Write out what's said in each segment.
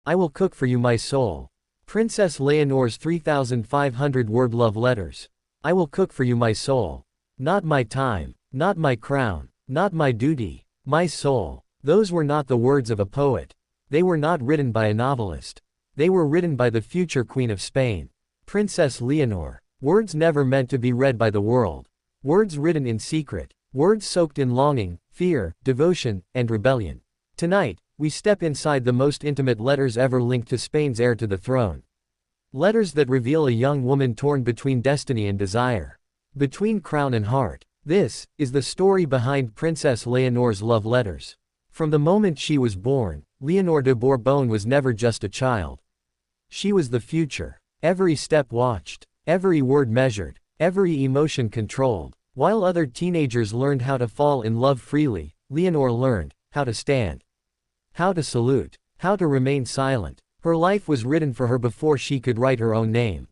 I will cook for you my soul. Princess Leonor's 3,500-word love letters. I will cook for you my soul. Not my time, not my crown, not my duty, my soul. Those were not the words of a poet. They were not written by a novelist. They were written by the future Queen of Spain, Princess Leonor. Words never meant to be read by the world. Words written in secret. Words soaked in longing, fear, devotion, and rebellion. Tonight, we step inside the most intimate letters ever linked to Spain's heir to the throne. Letters that reveal a young woman torn between destiny and desire. Between crown and heart. This is the story behind Princess Leonor's love letters. From the moment she was born, Leonor de Bourbon was never just a child. She was the future. Every step watched, every word measured, every emotion controlled. While other teenagers learned how to fall in love freely, Leonor learned how to stand, how to salute, how to remain silent. Her life was written for her before she could write her own name.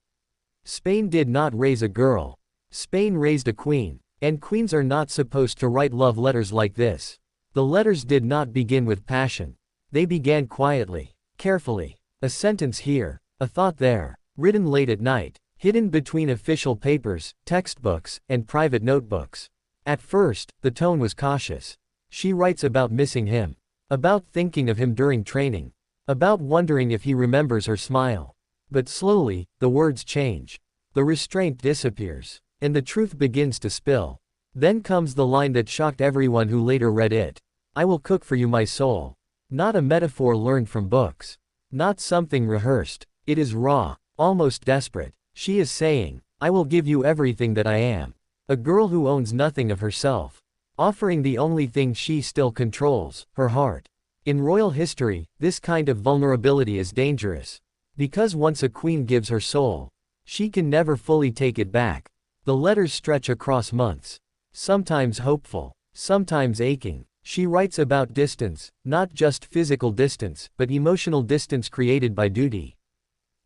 Spain did not raise a girl. Spain raised a queen, and queens are not supposed to write love letters like this. The letters did not begin with passion. They began quietly, carefully. A sentence here, a thought there, written late at night, hidden between official papers, textbooks, and private notebooks. At first, the tone was cautious. She writes about missing him, about thinking of him during training, about wondering if he remembers her smile. But slowly, the words change. The restraint disappears, and the truth begins to spill. Then comes the line that shocked everyone who later read it. I will cook for you my soul. Not a metaphor learned from books. Not something rehearsed. It is raw, almost desperate. She is saying, I will give you everything that I am. A girl who owns nothing of herself. Offering the only thing she still controls, her heart. In royal history, this kind of vulnerability is dangerous. Because once a queen gives her soul, she can never fully take it back. The letters stretch across months. Sometimes hopeful, sometimes aching. She writes about distance, not just physical distance, but emotional distance created by duty.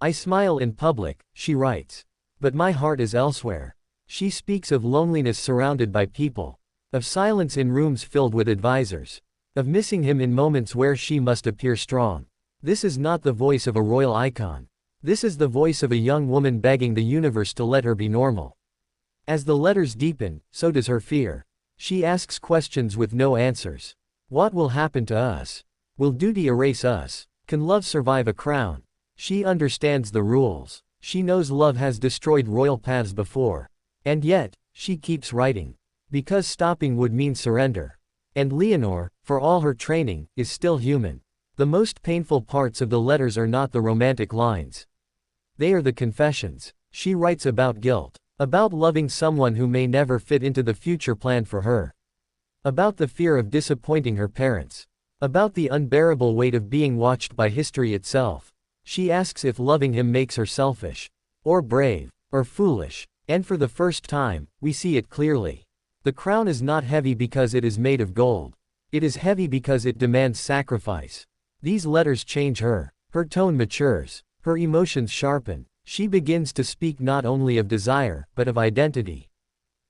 I smile in public, she writes. But my heart is elsewhere. She speaks of loneliness surrounded by people. Of silence in rooms filled with advisors. Of missing him in moments where she must appear strong. This is not the voice of a royal icon. This is the voice of a young woman begging the universe to let her be normal. As the letters deepen, so does her fear. She asks questions with no answers. What will happen to us? Will duty erase us? Can love survive a crown? She understands the rules. She knows love has destroyed royal paths before. And yet, she keeps writing. Because stopping would mean surrender. And Leonor, for all her training, is still human. The most painful parts of the letters are not the romantic lines. They are the confessions. She writes about guilt. About loving someone who may never fit into the future planned for her. About the fear of disappointing her parents. About the unbearable weight of being watched by history itself. She asks if loving him makes her selfish, or brave, or foolish, and for the first time, we see it clearly. The crown is not heavy because it is made of gold. It is heavy because it demands sacrifice. These letters change her. Her tone matures. Her emotions sharpen. She begins to speak not only of desire, but of identity.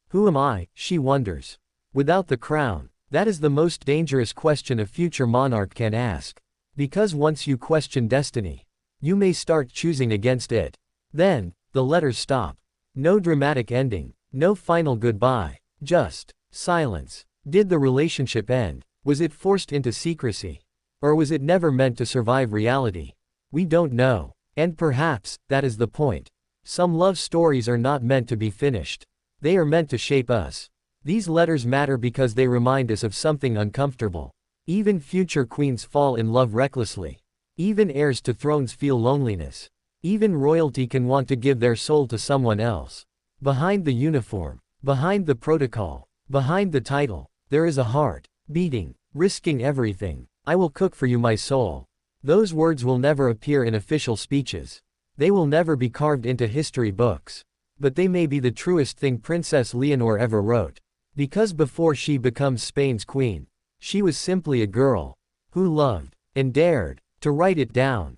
Who am I, she wonders. Without the crown? That is the most dangerous question a future monarch can ask. Because once you question destiny, you may start choosing against it. Then, the letters stop. No dramatic ending. No final goodbye. Just silence. Did the relationship end? Was it forced into secrecy? Or was it never meant to survive reality? We don't know. And perhaps, that is the point. Some love stories are not meant to be finished. They are meant to shape us. These letters matter because they remind us of something uncomfortable. Even future queens fall in love recklessly. Even heirs to thrones feel loneliness. Even royalty can want to give their soul to someone else. Behind the uniform, behind the protocol, behind the title, there is a heart, beating, risking everything. I will cook for you my soul. Those words will never appear in official speeches. They will never be carved into history books. But they may be the truest thing Princess Leonor ever wrote. Because before she becomes Spain's queen, she was simply a girl who loved and dared to write it down.